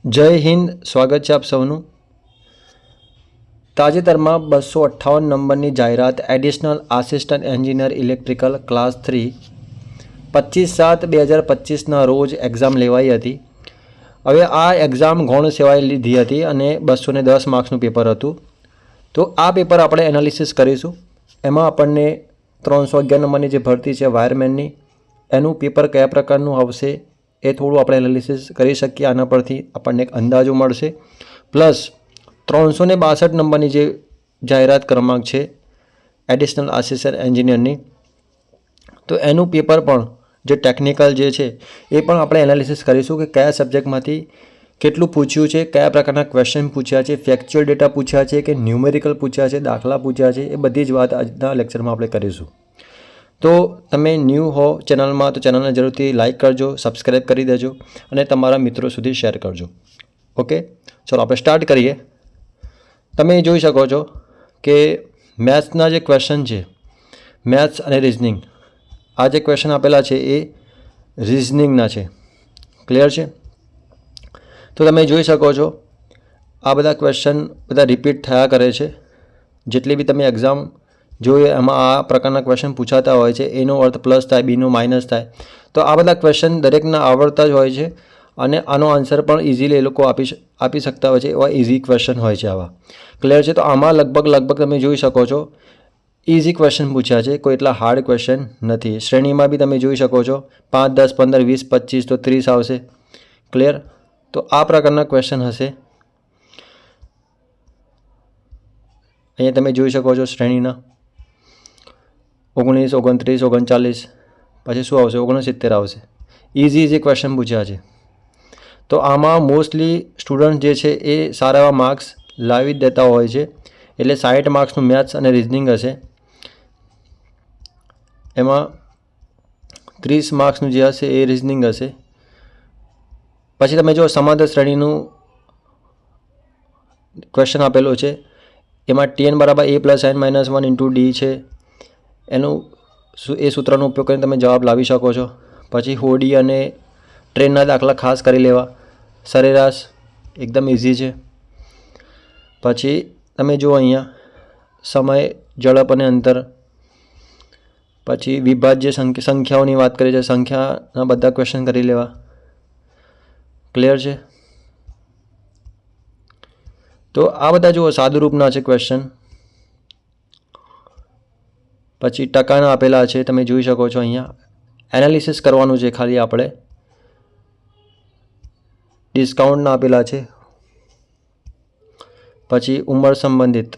જય હિન્દ, સ્વાગત છે આપ સૌનું. તાજેતરમાં 258 નંબરની જાહેરાત additional assistant engineer electrical class 3 25/7/2025ના રોજ એક્ઝામ લેવાઈ હતી. હવે આ એક્ઝામ ગૌણ સેવાએ લીધી હતી અને 210 માર્ક્સનું પેપર હતું. તો આ પેપર આપણે એનાલિસિસ કરીશું. એમાં આપણને 311 નંબરની જે ભરતી છે વાયરમેનની, એનું પેપર કયા પ્રકારનું આવશે એ થોડું આપણે એનાલિસિસ કરી શકીએ. આના પરથી આપણને એક અંદાજો મળશે. પ્લસ 362 નંબરની જે જાહેરાત ક્રમાંક છે એડિશનલ આસિસ્ટન્ટ એન્જિનિયરની, તો એનું પેપર પણ જે ટેકનિકલ જે છે એ પણ આપણે એનાલિસિસ કરીશું કે કયા સબ્જેક્ટમાંથી કેટલું પૂછ્યું છે, કયા પ્રકારના ક્વેશ્ચન પૂછ્યા છે, ફેક્ચ્યુઅલ ડેટા પૂછ્યા છે કે ન્યુમેરિકલ પૂછ્યા છે, દાખલા પૂછ્યા છે, એ બધી જ વાત આજના લેક્ચરમાં આપણે કરીશું. તો તમે ન્યૂ હો ચેનલમાં તો ચેનલને જરૂરથી લાઇક કરજો, સબસ્ક્રાઈબ કરી દેજો અને તમારા મિત્રો સુધી શેર કરજો. ઓકે, ચલો આપણે સ્ટાર્ટ કરીએ. તમે જોઈ શકો છો કે મેથ્સના જે ક્વેશ્ચન છે, મેથ્સ અને રિઝનિંગ, આ જે ક્વેશ્ચન આપેલા છે એ રિઝનિંગના છે. ક્લિયર છે? તો તમે જોઈ શકો છો આ બધા ક્વેશ્ચન બધા રિપીટ થયા કરે છે. જેટલી બી તમે એક્ઝામ જોઈએ એમાં આ પ્રકારના ક્વેશ્ચન પૂછાતા હોય છે. એનો અર્થ પ્લસ થાય, બીનો માઇનસ થાય. તો આ બધા ક્વેશ્ચન દરેકના આવડતા જ હોય છે અને આનો આન્સર પણ ઇઝીલી એ લોકો આપી શકતા હોય છે. એવા ઇઝી ક્વેશ્ચન હોય છે આવા. ક્લિયર છે? તો આમાં લગભગ તમે જોઈ શકો છો ઇઝી ક્વેશ્ચન પૂછ્યા છે, કોઈ એટલા હાર્ડ ક્વેશ્ચન નથી. શ્રેણીમાં બી તમે જોઈ શકો છો 5, 10, 15, 20, 25 તો 30 આવશે. ક્લિયર? તો આ પ્રકારના ક્વેશ્ચન હશે. અહીંયા તમે જોઈ શકો છો શ્રેણીના 19, 29, 39, પછી શું આવશે? 69 આવશે. ઇઝી ક્વેશ્ચન પૂછ્યા છે. તો આમાં મોસ્ટલી સ્ટુડન્ટ જે છે એ સારા એવા માર્ક્સ લાવી જ દેતા હોય છે. એટલે 60 માર્ક્સનું મેથ્સ અને રિઝનિંગ હશે. એમાં 30 માર્ક્સનું જે હશે એ રિઝનિંગ હશે. પછી તમે જો સમાંતર શ્રેણીનું ક્વેશ્ચન આપેલો છે, એમાં TN = A + n - 1 × D છે. એનું એ સૂત્રનો ઉપયોગ કરીને તમે જવાબ લાવી શકો છો. પછી હોડી અને ટ્રેનના દાખલા ખાસ કરી લેવા. સરેરાશ એકદમ ઇઝી છે. પછી તમે જુઓ અહીંયા સમય, ઝડપ અને અંતર. પછી વિભાજ્ય સંખ્યાઓની વાત કરી છે, સંખ્યાના બધા ક્વેશ્ચન કરી લેવા. ક્લિયર છે? તો આ બધા જુઓ સાદુરૂપના છે ક્વેશ્ચન. પછી ટકાના આપેલા છે, તમે જોઈ શકો છો. અહીંયા એનાલિસિસ કરવાનું છે ખાલી આપણે. ડિસ્કાઉન્ટના આપેલા છે. પછી ઉંમર સંબંધિત,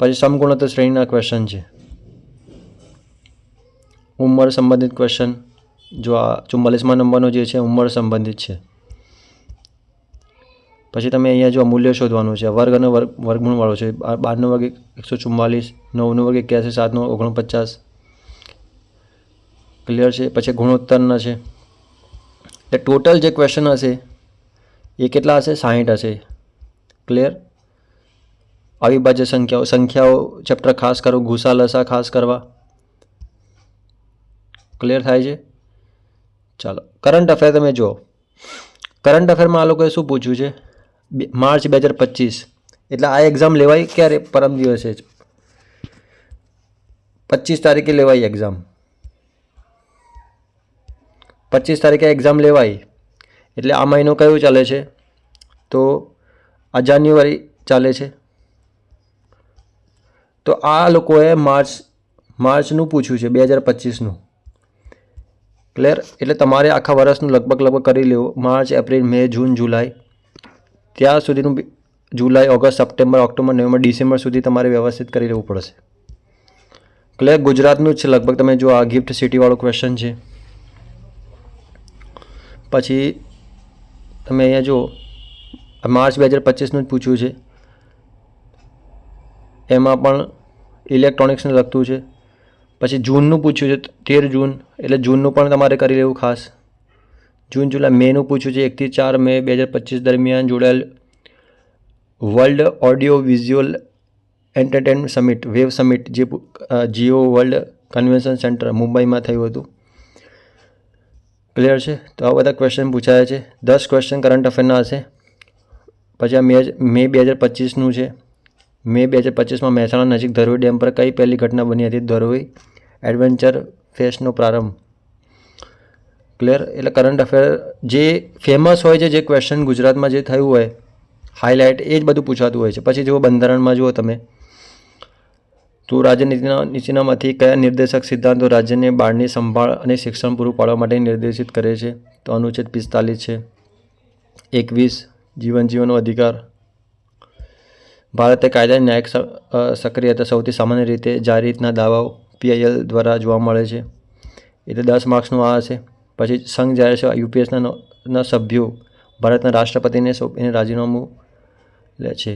પછી સમગુણોત્તર શ્રેણીના ક્વેશ્ચન છે. ઉંમર સંબંધિત ક્વેશ્ચન જો આ 44મા નંબરનો જે છે ઉંમર સંબંધિત છે. પછી તમે અહીંયા જો મૂલ્ય શોધવાનું છે. વર્ગ અને વર્ગમૂળવાળો છે. 12નો વર્ગ 144, 9નો વર્ગ 81, 7નો 49. ક્લિયર છે? પછી ગુણોત્તરના છે. એટલે ટોટલ જે ક્વેશ્ચન હશે એ કેટલા હશે? 60 હશે. ક્લિયર? અવિભાજ્ય સંખ્યાઓ ચેપ્ટર ખાસ કરો. ગુસા લસા ખાસ કરવા. ક્લિયર થાય છે? ચાલો, કરંટ અફેર તમે જુઓ. કરંટ અફેરમાં આ લોકોએ શું પૂછ્યું છે? માર્ચ 2025. એટલે આ એક્ઝામ લેવાય ક્યારે? પરમ દિવસે જ 25 તારીખે લેવાય એક્ઝામ. 25 તારીખે એક્ઝામ લેવાય એટલે આ મહિનો કયો ચાલે છે? તો આ જાન્યુઆરી ચાલે છે. તો આ લોકોએ માર્ચનું પૂછ્યું છે, 2025નું. ક્લિયર? એટલે તમારે આખા વર્ષનું લગભગ કરી લેવું. માર્ચ, એપ્રિલ, મે, જૂન, જુલાઈ, ત્યાં સુધીનું. જુલાઈ, ઓગસ્ટ, સપ્ટેમ્બર, ઓક્ટોબર, નવેમ્બર, ડિસેમ્બર સુધી તમારે વ્યવસ્થિત કરી લેવું પડશે. ક્લિયર? ગુજરાતનું જ છે લગભગ. તમે જો આ ગિફ્ટ સિટીવાળો ક્વેશ્ચન છે. પછી તમે અહીંયા જુઓ માર્ચ 2025નું જ પૂછ્યું છે. એમાં પણ ઇલેક્ટ્રોનિક્સને લગતું છે. પછી જૂનનું પૂછ્યું છે, 13 જૂન. એટલે જૂનનું પણ તમારે કરી લેવું ખાસ. જૂન, જુલાઈ, મેનું પૂછ્યું છે. 1 થી 4 મે 2025 દરમિયાન જોડાયેલ world audio visual entertainment summit, wave summit, જે જીઓ વર્લ્ડ કન્વેન્શન સેન્ટર મુંબઈમાં થયું હતું. ક્લિયર છે? તો આ બધા ક્વેશ્ચન પૂછાયા છે. 10 ક્વેશ્ચન કરંટ અફેરના હશે. પછી આ મે 2025નું છે. મે 2025માં મહેસાણા નજીક ધરોઈ ડેમ પર કઈ પહેલી ઘટના બની હતી? ધરોઈ એડવેન્ચર ફેસ્ટનો પ્રારંભ. ક્લિયર? એટલે કરંટ અફેર જે ફેમસ હોય છે, જે ક્વેશ્ચન ગુજરાતમાં જે થયું હોય હાઇલાઇટ, એ જ બધું પૂછાતું હોય છે. પછી જુઓ બંધારણમાં જુઓ તમે તો રાજ્યનીતિના નીચેનામાંથી કયા નિર્દેશક સિદ્ધાંતો રાજ્યને બાળની સંભાળ અને શિક્ષણ પૂરું પાડવા માટે નિર્દેશિત કરે છે? તો અનુચ્છેદ 45 છે. 21 જીવનનો અધિકાર. ભારતે કાયદાની ન્યાયિક સક્રિયતા સૌથી સામાન્ય રીતે જાહેરહિતના દાવાઓ PIL દ્વારા જોવા મળે છે. એટલે 10 માર્ક્સનું આ હશે. પછી સંઘ જાહેર સેવા UPSના સભ્યો ભારતના રાષ્ટ્રપતિને સોંપીને રાજીનામું લે છે.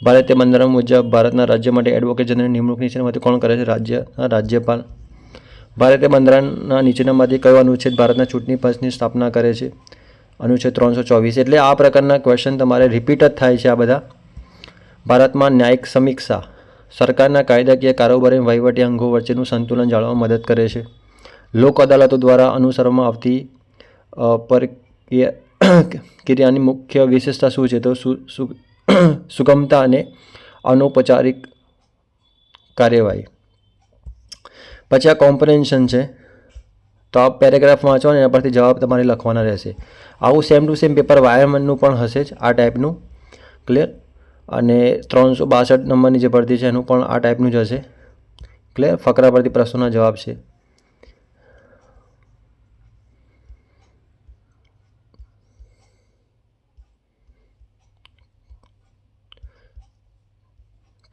ભારતીય બંધારણ મુજબ ભારતના રાજ્ય માટે એડવોકેટ જનરલની નિમણૂક નીચેનામાંથી કોણ કરે છે? રાજ્યપાલ. ભારતીય બંધારણના નીચેનામાંથી કયો અનુચ્છેદ ભારતના ચૂંટણી પંચની સ્થાપના કરે છે? અનુચ્છેદ 324. એટલે આ પ્રકારના ક્વેશ્ચન તમારે રિપીટ જ થાય છે. આ બધા ભારતમાં ન્યાયિક સમીક્ષા સરકારના કાયદાકીય કારોબારી વહીવટી અંગો વચ્ચેનું સંતુલન જાળવવામાં મદદ કરે છે. લોક અદાલતો દ્વારા અનુસરવામાં આવતી પ્રક્રિયાની મુખ્ય વિશેષતા શું છે? તો સુગમતા અને અનૌપચારિક કાર્યવાહી. પછી આ કોમ્પ્રિહેન્શન છે. તો આ પેરેગ્રાફ વાંચો ને એના પરથી જવાબ તમારે લખવાના રહેશે. આવું સેમ ટુ સેમ પેપર વાયરમેનનું પણ હશે જ આ ટાઈપનું. ક્લિયર? અને 362 નંબરની જે ભરતી છે એનું પણ આ ટાઈપનું જ હશે. ક્લિયર? ફકરા પરથી પ્રશ્નોના જવાબ છે.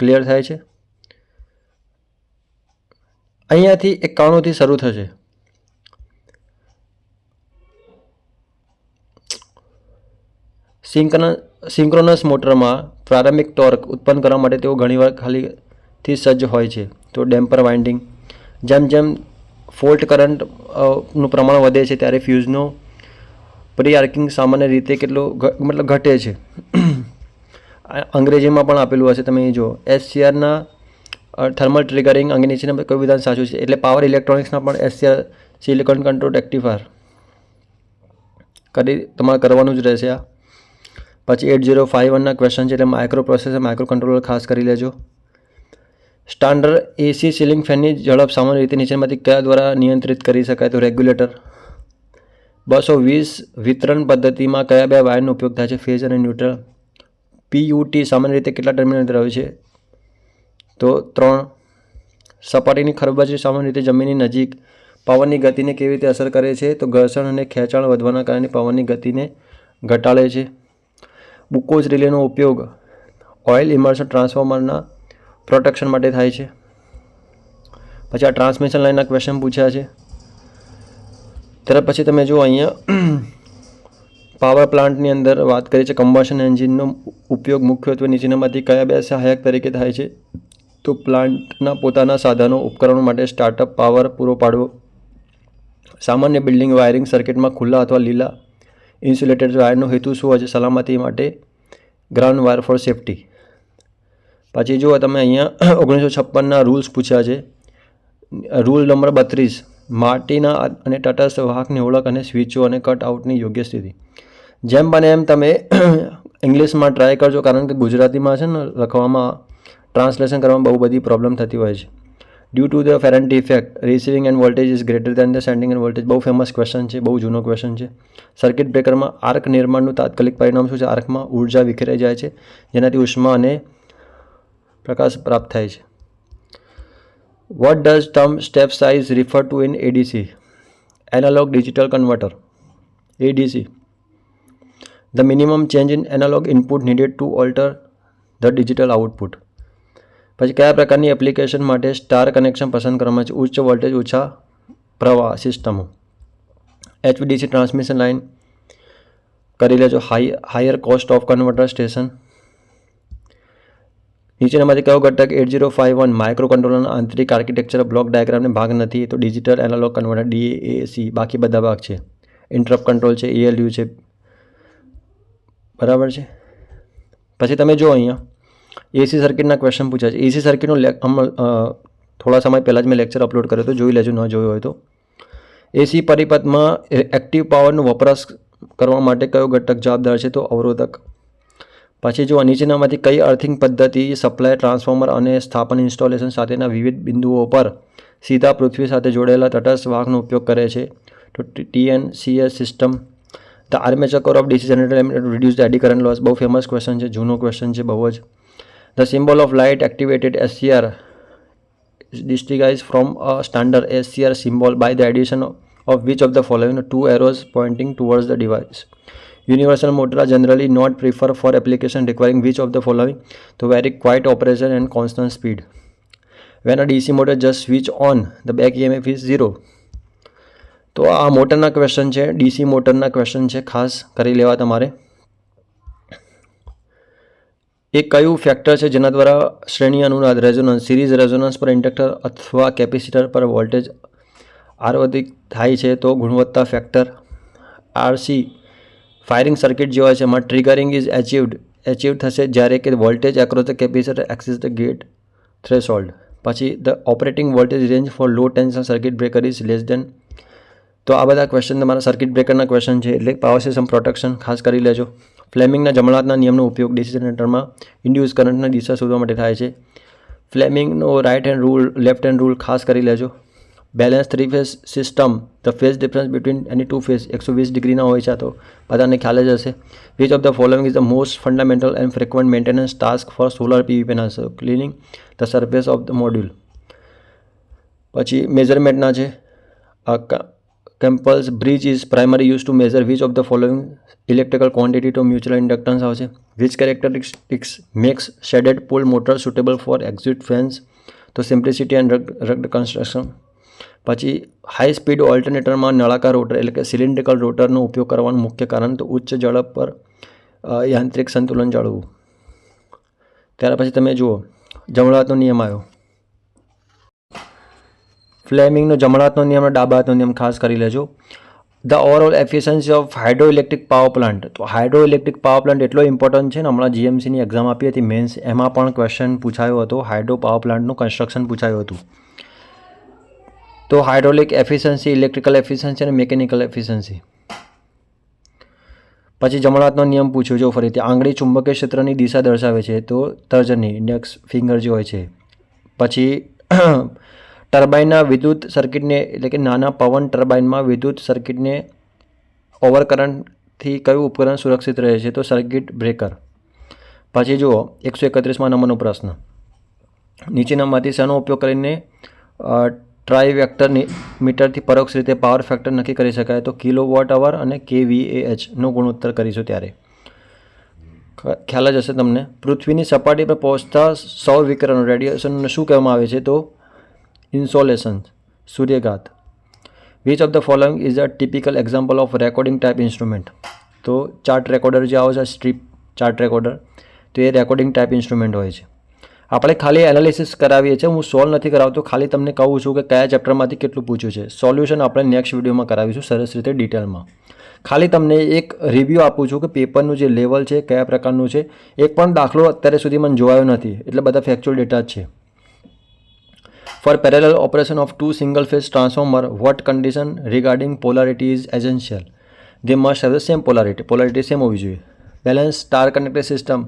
ક્લિયર થાય છે? અહીંયાથી 91થી શરૂ થશે. સિંક્રોનસ મોટરમાં પ્રારંભિક ટોર્ક ઉત્પન્ન કરવા માટે તેઓ ઘણીવાર ખાલીથી સજ્જ હોય છે. તો ડેમ્પર વાઇન્ડિંગ. જેમ જેમ ફોલ્ટ કરંટનું પ્રમાણ વધે છે ત્યારે ફ્યુઝનો પ્રી-આર્કિંગ સામાન્ય રીતે કેટલું ઘટે છે. અંગ્રેજીમાં પણ આપેલું હશે, તમે જો SCRના થર્મલ ટ્રિગરિંગ અંગે નીચેના કોઈ વિધાન સાચું છે? એટલે પાવર ઇલેક્ટ્રોનિક્સના પણ SCR સિલિકોન કંટ્રોલ રેક્ટિફાયર તમારે કરવાનું જ રહેશે. આ પછી 8051ના ક્વેશ્ચન છે. એટલે માઇક્રો પ્રોસેસર, માઇક્રો કંટ્રોલર ખાસ કરી લેજો. સ્ટાન્ડર્ડ AC સીલિંગ ફેનની ઝડપ સામાન્ય રીતે નીચેનામાંથી કયા દ્વારા નિયંત્રિત કરી શકાય? તો રેગ્યુલેટર. 220 વિતરણ પદ્ધતિમાં કયા બે વાયરનો ઉપયોગ થાય છે? ફેઝ અને ન્યુટ્રલ. PUT સામાન્ય રીતે કેટલા ટર્મિનલ ધરાવે છે? તો 3. સપાટીની ખરબચડી સામાન્ય રીતે જમીનની નજીક પવનની ગતિને કેવી રીતે અસર કરે છે? તો ઘર્ષણ અને ખેંચાણ વધવાના કારણે પવનની ગતિને ઘટાડે છે. બુકોઝ રિલેનો ઉપયોગ ઓઇલ ઇમર્શન ટ્રાન્સફોર્મરના પ્રોટેક્શન માટે થાય છે. પછી આ ટ્રાન્સમિશન લાઇનના ક્વેશ્ચન પૂછ્યા છે. ત્યાર પછી તમે જુઓ અહીંયા પાવર પ્લાન્ટની અંદર વાત કરી છે. કમ્બશન એન્જિનનો ઉપયોગ મુખ્યત્વે નીચેનામાંથી કયા બે સહાયક તરીકે થાય છે? તો પ્લાન્ટના પોતાના સાધનો ઉપકરણો માટે સ્ટાર્ટઅપ પાવર પૂરો પાડવો. સામાન્ય બિલ્ડિંગ વાયરિંગ સર્કિટમાં ખુલ્લા અથવા લીલા ઇન્સ્યુલેટેડ વાયરનો હેતુ શું હોય છે? સલામતી માટે. Ground wire for safety. પછી જુઓ તમે અહીંયા 1956ના રૂલ્સ પૂછ્યા છે. રૂલ નંબર 32 માટીના અને તટસ્થ વાહકની ઓળખ અને સ્વિચો અને કટ આઉટની યોગ્ય સ્થિતિ. જેમ બને એમ તમે ઇંગ્લિશમાં ટ્રાય કરજો, કારણ કે ગુજરાતીમાં છે ને લખવામાં ટ્રાન્સલેશન કરવામાં બહુ બધી પ્રોબ્લેમ થતી હોય છે. Due to the Ferranti effect receiving end voltage is greater than the sending end voltage. બહુ ફેમસ ક્વેશ્ચન છે, બહુ જૂનો ક્વેશ્ચન છે. સર્કિટ બ્રેકરમાં આર્ક નિર્માણનું તાત્કાલિક પરિણામ શું છે? આર્કમાં ઉર્જા વિખેરાઈ જાય છે, જેનાથી ઉષ્મા અને પ્રકાશ પ્રાપ્ત થાય છે. What does term step size refer to in ADC? Analog digital converter, ADC. The minimum change in analog input needed to alter the digital output. પછી કયા પ્રકારની એપ્લિકેશન માટે સ્ટાર કનેક્શન પસંદ કરવામાં છે? ઉચ્ચ વોલ્ટેજ ઓછા પ્રવાહ સિસ્ટમો. HVDC ટ્રાન્સમિશન લાઇન કરી લેજો. Higher cost of converter station. નીચેનામાંથી કયો ઘટક 8051 માઇક્રો કંટ્રોલરના આંતરિક આર્કિટેક્ચર બ્લોક ડાયાગ્રામને ભાગ નથી? તો ડિજિટલ એનાલોગ કન્વર્ટર DAC. બાકી બધા ભાગ છે. ઇન્ટરપ્ટ કંટ્રોલ છે, ALU છે, બરાબર છે. પછી તમે જો અહીંયા AC સર્કિટના ક્વેશ્ચન પૂછ્યા છે. AC સર્કિટનો થોડા સમય પહેલાં જ મેં લેક્ચર અપલોડ કર્યો હતો, જોઈ લેજો ન જોયો હોય તો. એસી પરિપથમાં એક્ટિવ પાવરનો વપરાશ કરવા માટે કયો ઘટક જવાબદાર છે? તો અવરોધક. પછી જો નીચેનામાંથી કઈ અર્થિંગ પદ્ધતિ સપ્લાય, ટ્રાન્સફોર્મર અને સ્થાપન ઇન્સ્ટોલેશન સાથેના વિવિધ બિંદુઓ પર સીધા પૃથ્વી સાથે જોડાયેલા તટસ્થ વાહકનો ઉપયોગ કરે છે? તો TNCS system. The armature core of DC generator reduce the eddy current loss. બહુ ફેમસ ક્વેશ્ચન છે, જૂનો ક્વેશ્ચન છે બહુ જ. The symbol of light activated SCR distinguished from a standard SCR symbol by the addition of which of the following? Two arrows pointing towards the device. Universal motor are generally not preferred for application requiring which of the following? To very quiet operation and constant speed. When a DC motor just switch on, the back EMF is 0. તો આ મોટરના question છે, DC મોટરના question છે, ખાસ કરી લેવા તમારે. એ કયું ફેક્ટર છે જેના દ્વારા શ્રેણી અનુનાદ રેઝોનન્સ, સિરીઝ રેઝોનન્સ પર ઇન્ડક્ટર અથવા કેપેસિટર પર વોલ્ટેજ આરોધિત થાય છે? તો ગુણવત્તા ફેક્ટર. RC ફાયરિંગ સર્કિટ જેવા છે, એમાં ટ્રિગરિંગ ઇઝ અચીવ થશે જ્યારે કે voltage across the capacitor exceeds the gate threshold. પછી the operating voltage range for low tension circuit breaker is less than. તો આ બધા ક્વેશ્ચન તમારા સર્કિટ બ્રેકરના ક્વેશ્ચન છે, એટલે પાવર સિસ્ટમ પ્રોટેક્શન ખાસ કરી લેજો. ફ્લેમિંગના જમણા હાથના નિયમનો ઉપયોગ DC જનરેટરમાં ઇન્ડ્યુસ કરંટની દિશા શોધવા માટે થાય છે. ફ્લેમિંગનો right hand rule, left hand rule ખાસ કરી લેજો. Balance 3 phase system, the phase difference between any 2 phase 120 ડિગ્રીના હોય છે, તો બધાને ખ્યાલ જ હશે. Which of the following is the most fundamental and frequent maintenance task for solar PV panels? Cleaning the surface of the module. પછી મેઝરમેન્ટના છે. Campbell's bridge is primary use to measure which of the following electrical quantity to mutual inductance આવશે. Which characteristics makes shaded pole motor suitable for exit fans? તો simplicity and rugged construction. પછી high speed ઓલ્ટરનેટરમાં નળાકાર rotor એટલે કે cylindrical રોટરનો ઉપયોગ કરવાનું મુખ્ય કારણ? તો ઉચ્ચ ઝડપ પર યાંત્રિક સંતુલન જાળવવું. ત્યાર પછી તમે જુઓ જમણા હાથનો નિયમ આવ્યો. ફ્લેમિંગનો જમણા હાથનો નિયમ અને ડાબા હાથનો નિયમ ખાસ કરી લેજો. The overall efficiency of hydro electric power plant. તો હાઇડ્રો ઇલેક્ટ્રિક પાવર પ્લાન્ટ એટલો ઇમ્પોર્ટન્ટ છે ને, હમણાં GMCની એક્ઝામ આપી હતી મેન્સ, એમાં પણ ક્વેશ્ચન પૂછાયો હતો, હાઇડ્રો પાવર પ્લાન્ટનું કન્સ્ટ્રક્શન પૂછાયું હતું. તો હાઇડ્રોલિક એફિશિયન્સી, ઇલેક્ટ્રિકલ એફિશિયન્સી અને મિકેનિકલ એફિશિયન્સી. પછી જમણા હાથનો નિયમ પૂછ્યો જો ફરીથી. આંગળી ચુંબકીય ક્ષેત્રની દિશા દર્શાવે છે, તો તર્જની ઇન્ડેક્સ ફિંગર જે હોય છે. પછી ટર્બાઇનના વિદ્યુત સર્કિટને એટલે કે નાના પવન ટર્બાઇનમાં વિદ્યુત સર્કિટને ઓવરકરંટથી કયું ઉપકરણ સુરક્ષિત રહે છે? તો સર્કિટ બ્રેકર. પછી જુઓ 131માં નંબરનો પ્રશ્ન. નીચેનામાંથી શેનો ઉપયોગ કરીને ટ્રાઇવેક્ટર મીટરથી પરોક્ષ રીતે પાવર ફેક્ટર નક્કી કરી શકાય? તો કિલોવોટ અવર અને kVAh નો ગુણોત્તર કરીશું ત્યારે ખ્યાલ જ હશે તમને. પૃથ્વીની સપાટી પર પહોંચતા સૌર વિકિરણ રેડિયેશનને શું કહેવામાં આવે છે? તો ઇન્સોલેશન, સૂર્યઘાત. Which of the following is a typical example of recording type instrument? તો ચાર્ટ રેકોર્ડર જે આવે છે, સ્ટ્રીપ ચાર્ટ રેકોર્ડર, તો એ રેકોર્ડિંગ ટાઈપ ઇન્સ્ટ્રુમેન્ટ હોય છે. આપણે ખાલી એનાલિસિસ કરાવીએ છીએ, હું સોલ્વ નથી કરાવતો, ખાલી તમને કહું છું કે કયા ચેપ્ટરમાંથી કેટલું પૂછ્યું છે. સોલ્યુશન આપણે નેક્સ્ટ વિડીયોમાં કરાવીશું સરસ રીતે ડિટેલમાં. ખાલી તમને એક રિવ્યૂ આપું છું કે પેપરનું જે લેવલ છે કયા પ્રકારનું છે. એક પણ દાખલો અત્યારે સુધી મને જોવાયો નથી, એટલે બધા ફેક્ચ્યુઅલ ડેટા જ છે. For parallel operation of 2 single phase transformer what condition regarding polarity is essential? They must have the same polarity same હોવી જોઈએ. Balance star connected system,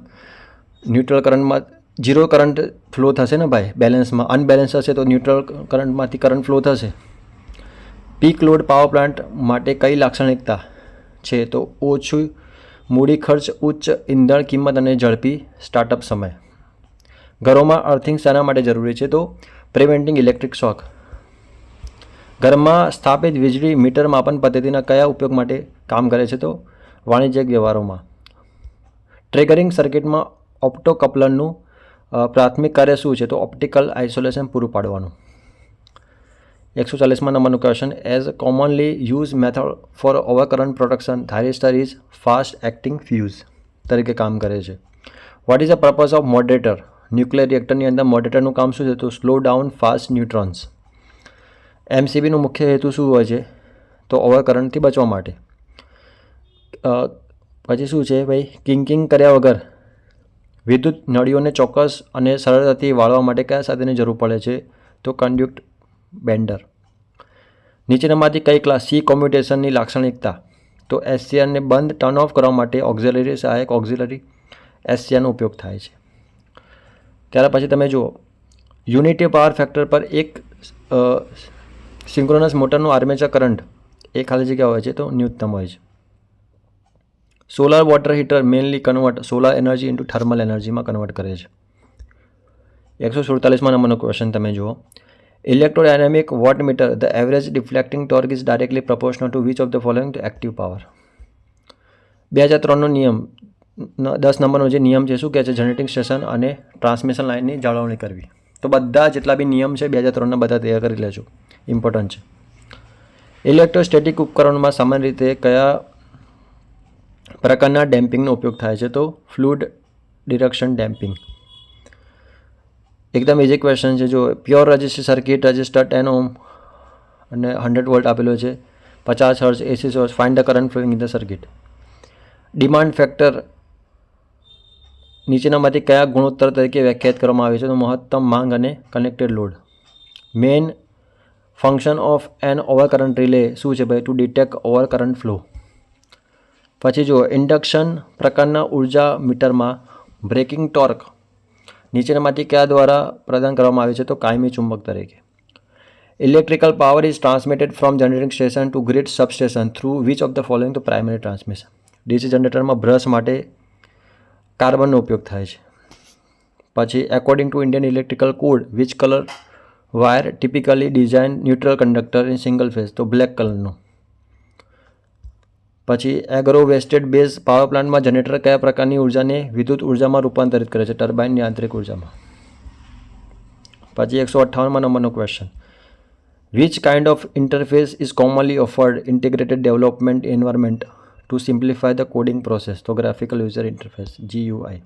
neutral કરંટમાં 0 કરંટ ફ્લો થશે ને ભાઈ બેલેન્સમાં. અનબેલેન્સ હશે તો ન્યુટ્રલ કરંટમાંથી કરંટ ફ્લો થશે. Peak load power plant માટે કઈ લાક્ષણિકતા છે? તો ઓછું મૂડી ખર્ચ, ઉચ્ચ ઇંધણ કિંમત અને ઝડપી સ્ટાર્ટઅપ સમય. ઘરોમાં અર્થિંગ શાના માટે જરૂરી છે? તો પ્રિવેન્ટિંગ ઇલેક્ટ્રિક શોક. ઘરમાં સ્થાપિત વીજળી મીટર માપન પદ્ધતિના કયા ઉપયોગ માટે કામ કરે છે? તો વાણિજ્યિક વ્યવહારોમાં. ટ્રિગરિંગ સર્કિટમાં ઓપ્ટોકપ્લરનું પ્રાથમિક કાર્ય શું છે? તો ઓપ્ટિકલ આઇસોલેશન પૂરું પાડવાનું. 140માં નંબરનું question. As commonly use method for overcurrent protection thyristor is fast acting fuse તરીકે કામ કરે છે. What is the purpose of moderator? Nuclear રિએક્ટરની અંદર મોડરેટરનું કામ શું છે? તો સ્લો ડાઉન ફાસ્ટ ન્યુટ્રોન્સ. MCBનો મુખ્ય હેતુ શું હોય છે? તો ઓવરકરંટથી બચવા માટે. પછી શું છે ભાઈ? કિંકિંગ કર્યા વગર વિદ્યુત નળીઓને ચોક્કસ અને સરળતાથી વાળવા માટે કયા સાધનની જરૂર પડે છે? તો કન્ડક્ટ બેન્ડર. નીચેનામાંથી કઈ ક્લાસ સી કોમ્યુટેશનની લાક્ષણિકતા? તો એસસીઆરને બંધ ટર્ન ઓફ કરવા માટે ઓક્ઝિલરી સહાયક ઓક્ઝિલરી એસસીઆરનો ઉપયોગ થાય છે. ત્યાર પછી તમે જુઓ યુનિટી પાવર ફેક્ટર પર એક સિંક્રોનસ મોટરનું આર્મેચર કરંટ એ ખાલી જગ્યા હોય છે તો ન્યૂનતમ હોય છે. Solar water heater mainly convert solar energy into thermal એનર્જીમાં કન્વર્ટ કરે છે. 147 નંબરનો ક્વેશ્ચન તમે જુઓ electrodynamic wattmeter the average deflecting torque is directly proportional to which of the following to active power. 2003નો નિયમ 10 નંબરનો જે નિયમ છે શું કહે છે? જનરેટિંગ સ્ટેશન અને ટ્રાન્સમિશન લાઇનની જાળવણી કરવી. તો બધા જેટલા બી નિયમ છે 2003ના બધા તૈયાર કરી લેજો, ઇમ્પોર્ટન્ટ છે. ઇલેક્ટ્રોસ્ટેટિક ઉપકરણોમાં સામાન્ય રીતે કયા પ્રકારના ડેમ્પિંગનો ઉપયોગ થાય છે? તો ફ્લુઇડ ડિરેક્શન ડેમ્પિંગ. એકદમ ઇઝી ક્વેશ્ચન છે. જો pure register circuit register 10 ohm અને 100 વોલ્ટ આપેલો છે, 50 hertz AC source, find the current flowing in the circuit. Demand factor નીચેનામાંથી કયા ગુણોત્તર તરીકે વ્યાખ્યાયિત કરવામાં આવે છે? તો મહત્તમ માંગ અને connected load. Main function of an overcurrent relay શું છે ભાઈ? To detect overcurrent flow. પછી જુઓ ઇન્ડક્શન પ્રકારના ઉર્જા મીટરમાં બ્રેકિંગ ટોર્ક નીચેનામાંથી કયા દ્વારા પ્રદાન કરવામાં આવે છે? તો કાયમી ચુંબક તરીકે. Electrical power is transmitted from generating station two grid substation through which of the following તો પ્રાઇમરી ટ્રાન્સમિશન. ડીસી જનરેટરમાં બ્રશ માટે કાર્બનનો ઉપયોગ થાય છે. પછી according to Indian electrical code which colour wire typically design neutral conductor in single phase? તો black કલરનો. પછી agro vested base power પ્લાન્ટમાં જનરેટર કયા પ્રકારની ઉર્જાને વિદ્યુત ઉર્જામાં રૂપાંતરિત કરે છે? ટર્બાઇનની આંતરિક ઉર્જામાં. પછી 158 નંબરનો question which kind of interface is commonly offered integrated development environment to simplify the coding process? તો graphical user interface GUI.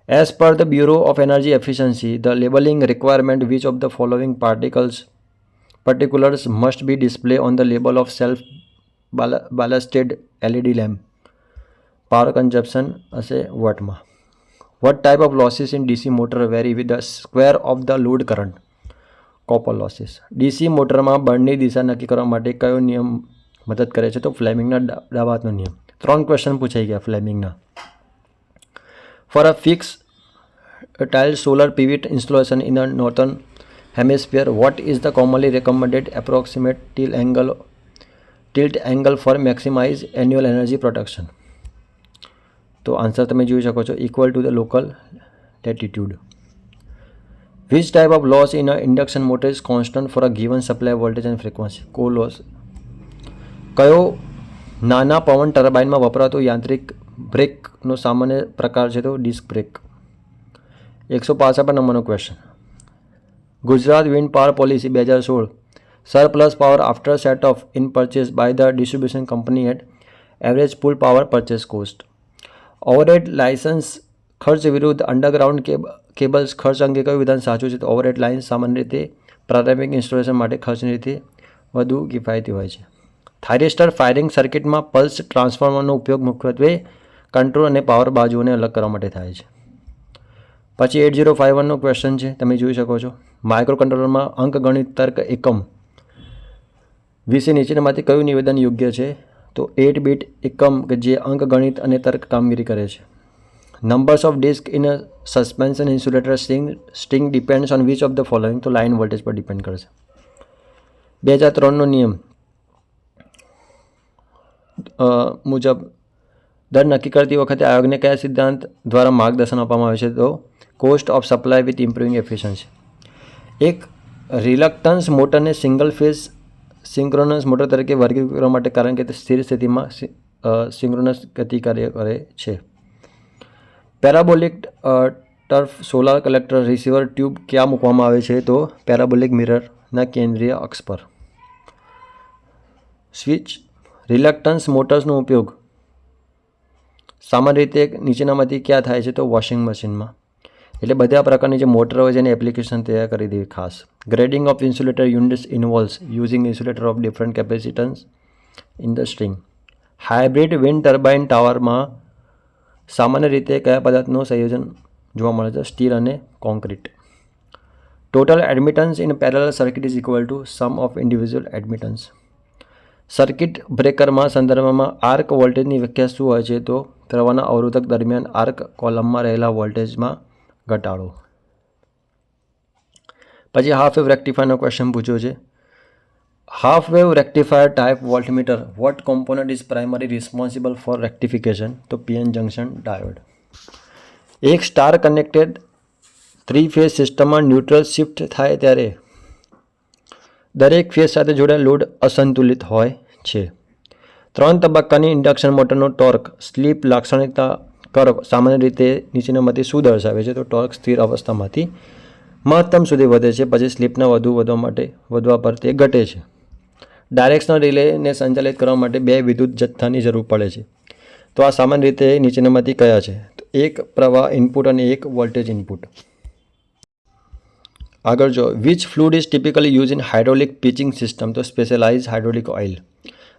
As per the bureau of energy efficiency the labelling requirement which of the following particulars must be displayed on the label of self ballasted LED lamp? Power consumption હશે વોટમાં. What type of losses in DC motor vary with the square of the load current? Copper losses. DC મોટરમાં બળની દિશા નક્કી કરવા માટે કયો નિયમ મદદ કરે છે? તો ફ્લેમિંગના ડાબા હાથનો નિયમ. 3 ક્વેશ્ચન પૂછાઈ ગયા ફ્લેમિંગના. For a fix tiled solar PV installation in the northern hemisphere, what is the commonly recommended approximate tilt angle for maximize annual energy production? તો આન્સર તમે જોઈ શકો છો equal to the local latitude. Which type of loss in a induction motor is constant for a given supply voltage and frequency? કો loss. કયો નાના પવન ટર્બાઇનમાં વપરાતો યાંત્રિક બ્રેકનો સામાન્ય પ્રકાર છે? તો ડિસ્ક બ્રેક. 165 નંબરનો question Gujarat wind power policy 2016 surplus power after set off in purchase by the distribution company at average pool power purchase cost. Overhead licence ખર્ચ વિરુદ્ધ અંડરગ્રાઉન્ડ કેબલ્સ ખર્ચ અંગે કયું વિધાન સાચું છે? તો ઓવરહેડ લાઇન્સ સામાન્ય રીતે પ્રારંભિક ઇન્સ્ટોલેશન માટે ખર્ચની રીતે વધુ કિફાયતી હોય છે. થાઇરિસ્ટર ફાયરિંગ સર્કિટમાં પલ્સ ટ્રાન્સફોર્મરનો ઉપયોગ મુખ્યત્વે કંટ્રોલ અને પાવર બાજુઓને અલગ કરવા માટે થાય છે. પછી 8051નો ક્વેશ્ચન છે, તમે જોઈ શકો છો માઇક્રો કંટ્રોલરમાં અંકગણિત તર્ક એકમ વિશે નીચેનામાંથી કયું નિવેદન યોગ્ય છે? તો 8 બીટ એકમ કે જે અંકગણિત અને તર્ક કામગીરી કરે છે. Numbers of disc in a suspension insulator string depends on which of the following? તો લાઇન વોલ્ટેજ પર ડિપેન્ડ કરશે. 2003નો નિયમ મુજબ દર નક્કી કરતી વખતે આયોગને કયા સિદ્ધાંત દ્વારા માર્ગદર્શન આપવામાં આવે છે? તો cost of supply with improving efficiency. એક રિલક્ટન્સ મોટરને સિંગલ ફેઝ સિંક્રોનસ મોટર તરીકે વર્ગીકૃત કરવા માટે કારણ કે તે સ્થિર સ્થિતિમાં સિંક્રોનસ ગતિ કાર્ય કરે છે. Parabolic turf solar collector receiver tube ક્યાં મૂકવામાં આવે છે? તો પેરાબોલિક મિરરના કેન્દ્રીય અક્ષ પર. સ્વિચ રિલક્ટન્સ મોટર્સનો ઉપયોગ સામાન્ય રીતે નીચેનામાંથી ક્યાં થાય છે? તો વોશિંગ મશીનમાં. એટલે બધા પ્રકારની જે મોટર હોય છે એની એપ્લિકેશન તૈયાર કરી દેવી ખાસ. Grading of insulator units involves using insulator of different capacitance in the string. Hybrid wind turbine ટાવરમાં સામાન્ય રીતે કયા પદાર્થનું સંયોજન જોવા મળે છે? સ્ટીલ અને concrete. Total admittance in parallel circuit is equal to sum of individual admittance. Circuit બ્રેકરમાં સંદર્ભમાં આર્ક વોલ્ટેજની વ્યાખ્યા શું હોય છે? તો પ્રવાહના અવરોધક દરમિયાન આર્ક કોલમમાં રહેલા વોલ્ટેજમાં ઘટાડો. પછી હાફ વેવ રેક્ટિફાયરનો ક્વેશ્ચન પૂછ્યો છે. Half wave rectifier type voltmeter what component is primary responsible for rectification? તો પીએન જંક્શન ડાયોડ. એક સ્ટાર કનેક્ટેડ 3 ફેઝ સિસ્ટમમાં ન્યુટ્રલ શિફ્ટ થાય ત્યારે દરેક ફેઝ સાથે જોડાયેલ લોડ અસંતુલિત હોય છે. 3 તબક્કાની ઇન્ડક્શન મોટરનો ટોર્ક સ્લીપ લાક્ષણિકતા કર્વ સામાન્ય રીતે નીચેનામાંથી શું દર્શાવે છે? તો ટોર્ક સ્થિર અવસ્થામાંથી મહત્તમ સુધી વધે છે, પછી સ્લીપના વધવા પર તે ઘટે છે. ડાયરેક્શનલ રિલેને સંચાલિત કરવા માટે 2 વિદ્યુત જથ્થાની જરૂર પડે છે. તો આ સામાન્ય રીતે નીચેનામાંથી કયા છે? તો એક પ્રવાહ ઇનપુટ અને એક વોલ્ટેજ ઇનપુટ. આગળ જો which fluid is typically use in hydraulic pitching system? તો સ્પેશિયલાઇઝ હાઇડ્રોલિક ઓઇલ.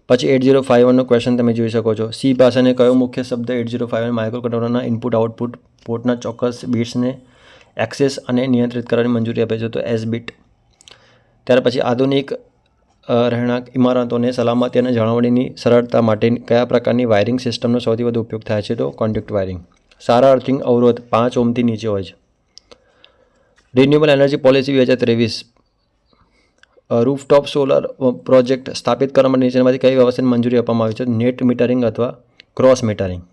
પછી 8051નો ક્વેશ્ચન તમે જોઈ શકો છો. સી ભાષાને કયો મુખ્ય શબ્દ 8051 માઇક્રોકન્ટ્રોલરના ઇનપુટ આઉટપુટ પોર્ટના ચોક્કસ બિટ્સને એક્સેસ અને નિયંત્રિત કરવાની મંજૂરી આપે છે? તો એસ બીટ. ત્યાર પછી આધુનિક રહેણાંક ઇમારતોને સલામતી અને જાળવણીની સરળતા માટે કયા પ્રકારની વાયરિંગ સિસ્ટમનો સૌથી વધુ ઉપયોગ થાય છે? તો કોન્ડક્ટ વાયરિંગ. સારા અર્થિંગ અવરોધ 5 ઓહ્મથી નીચે હોય છે. Renewable energy policy 2023 rooftop solar project સ્થાપિત કરવા માટે નીચેનામાંથી કઈ વ્યવસ્થાને મંજૂરી આપવામાં આવી છે? નેટ મીટરિંગ અથવા ક્રોસ મીટરિંગ.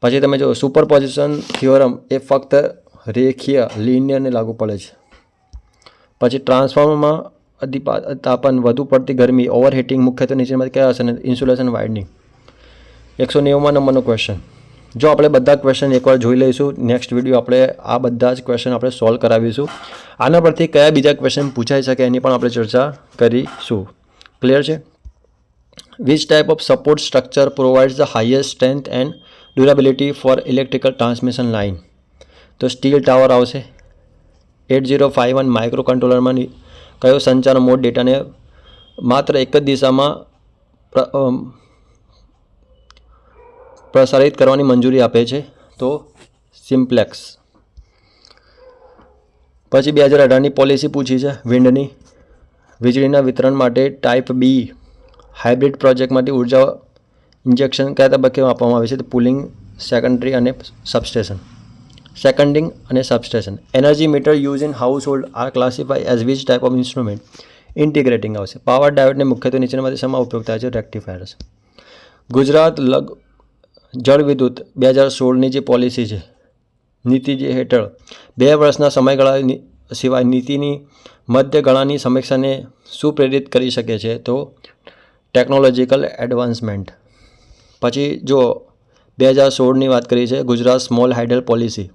પછી તમે જો સુપરપોઝિશન થિયોરમ એ ફક્ત રેખીય લિનિયરને લાગુ પડે છે. પછી ટ્રાન્સફોર્મરમાં તાપન વધુ પડતી ગરમી ઓવરહીટિંગ મુખ્યત્વે નીચેનામાંથી કયા હશે? Insulation winding. 190 નંબરનો ક્વેશ્ચન. જો આપણે બધા ક્વેશ્ચન એકવાર જોઈ લઈશું, નેક્સ્ટ વિડીયો આપણે આ બધા જ ક્વેશ્ચન આપણે સોલ્વ કરાવીશું. આના પરથી કયા બીજા ક્વેશ્ચન પૂછાઈ શકે એની પણ આપણે ચર્ચા કરીશું. ક્લિયર છે? Which type of support structure provides the highest strength and durability for electrical transmission line? તો સ્ટીલ ટાવર આવશે. 8051 માઇક્રો કંટ્રોલરમાં કયો સંચાર મોડ ડેટાને માત્ર એક જ દિશામાં પ્રસારિત કરવાની મંજૂરી આપે છે? તો સિમ્પ્લેક્સ. પછી 2018ની પોલિસી પૂછી છે વિન્ડની. વીજળીના વિતરણ માટે ટાઈપ બી હાઇબ્રિડ પ્રોજેક્ટમાંથી ઉર્જા ઇન્જેક્શન કયા તબક્કે આપવામાં આવે છે? તો પુલિંગ, સેકન્ડરી અને સબસ્ટેશન. સેકન્ડિંગ અને substation. Energy meter use in household are classify as which type of instrument? Integrating આવશે. પાવર ડાયોડને મુખ્યત્વે નીચેનામાંથી શેમાં ઉપયોગ થાય છે? રેક્ટિફાયર્સ. ગુજરાત જળ વિદ્યુત 2016ની જે પોલિસી છે નીતિ જે હેઠળ 2 વર્ષના સમયગાળા સિવાય નીતિની મધ્યગાળાની સમીક્ષાને શું પ્રેરિત કરી શકે છે? તો ટેકનોલોજીકલ એડવાન્સમેન્ટ. પછી જો 2016ની વાત કરી છે ગુજરાત સ્મોલ હાઇડલ પોલિસી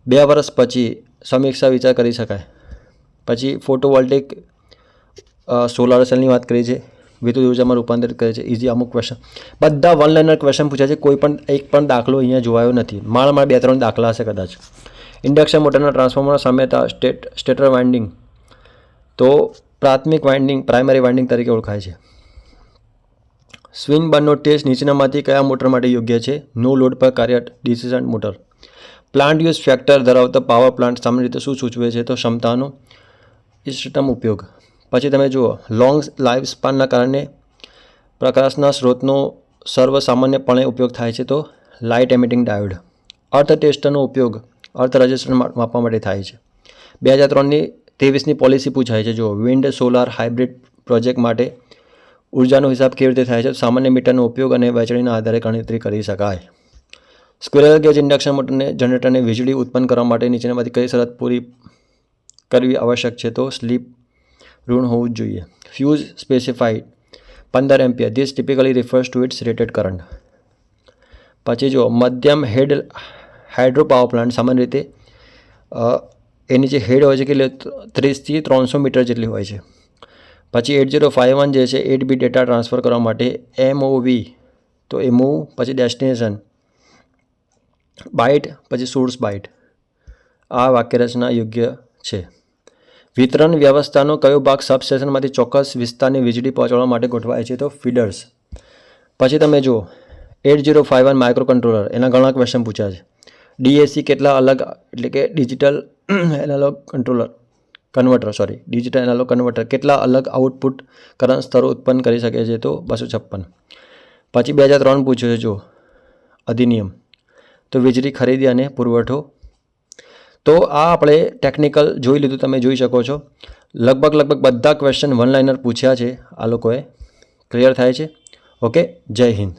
2 વર્ષ પછી સમીક્ષા વિચાર કરી શકાય. પછી ફોટોવોલ્ટેઇક સોલાર સેલની વાત કરી છે, વિદ્યુત ઉર્જામાં રૂપાંતરિત કરે છે. ઇઝી અમુક ક્વેશ્ચન બધા વન લાઇનર ક્વેશ્ચન પૂછ્યા છે. કોઈ પણ એક પણ દાખલો અહીંયા જોવાયો નથી. માળ 2-3 દાખલા હશે કદાચ. ઇન્ડક્શન મોટરના ટ્રાન્સફોર્મરના સામ્યતા સ્ટેટર વાઇન્ડિંગ તો પ્રાથમિક વાઇન્ડિંગ પ્રાઇમરી વાઇન્ડિંગ તરીકે ઓળખાય છે. સ્વિનબર્નનો ટેસ્ટ નીચેનામાંથી કયા મોટર માટે યોગ્ય છે? નો લોડ પર કાર્ય DC shunt motor. Plant use factor ધરાવતા પાવર પ્લાન્ટ સામાન્ય રીતે શું સૂચવે છે? તો ક્ષમતાનો ઇષ્ટતમ ઉપયોગ. પછી તમે જુઓ લોંગ લાઈફ સ્પાનના કારણે પ્રકાશના સ્ત્રોતનો સર્વસામાન્યપણે ઉપયોગ થાય છે? તો લાઇટ એમિટિંગ ડાયોડ. અર્થ ટેસ્ટનો ઉપયોગ અર્થ રજિસ્ટર માપવા માટે થાય છે. 2023ની પોલિસી પૂછાય છે. જો વિન્ડ સોલાર હાઇબ્રિડ પ્રોજેક્ટ માટે ઉર્જાનો હિસાબ કેવી રીતે થાય છે? સામાન્ય મીટરનો ઉપયોગ અને વહેંચણીના આધારે ગણતરી કરી શકાય. સ્ક્વેરલ ગેજ ઇન્ડક્શન મોટરને જનરેટરને વીજળી ઉત્પન્ન કરવા માટે નીચેનામાંથી કઈ શરત પૂરી કરવી આવશ્યક છે? તો સ્લીપ ઋણ હોવું જ જોઈએ. Fuse specified 15 ampere. This typically refers to its rated current. પછી જો મધ્યમ હેડ હાઇડ્રો પાવર પ્લાન્ટ સામાન્ય રીતે એની જે હેડ હોય છે કે 30 થી 300 મીટર જેટલી હોય છે. પછી 8051 જે છે 8 બીટ ડેટા ટ્રાન્સફર કરવા માટે MOV તો એ મૂવ પછી ડેસ્ટિનેશન બાઇટ પછી સોર્સ બાઇટ. આ વાક્યરચના યોગ્ય છે. વિતરણ વ્યવસ્થાનો કયો ભાગ સબસ્ટેશનમાંથી ચોક્કસ વિસ્તારની વીજળી પહોંચાડવા માટે ગોઠવાય છે? તો ફીડર્સ. પછી તમે જુઓ 8051 માઇક્રો કંટ્રોલર એના ઘણા ક્વેશ્ચન પૂછ્યા છે. DAC કેટલા અલગ એટલે કે digital analog digital analog converter કેટલા અલગ આઉટપુટ કરંટ સ્તરો ઉત્પન્ન કરી શકે છે? તો 256. પછી 2003 પૂછ્યો છે જો અધિનિયમ, તો વીજળી ખરીદી અને પુરવઠો. તો આ આપણે ટેકનિકલ જોઈ લીધું, તમે જોઈ શકો છો. લગભગ બધા ક્વેશ્ચન વન લાઇનર પૂછ્યા છે આ લોકોએ. ક્લિયર થાય છે? ઓકે, જય હિન્દ.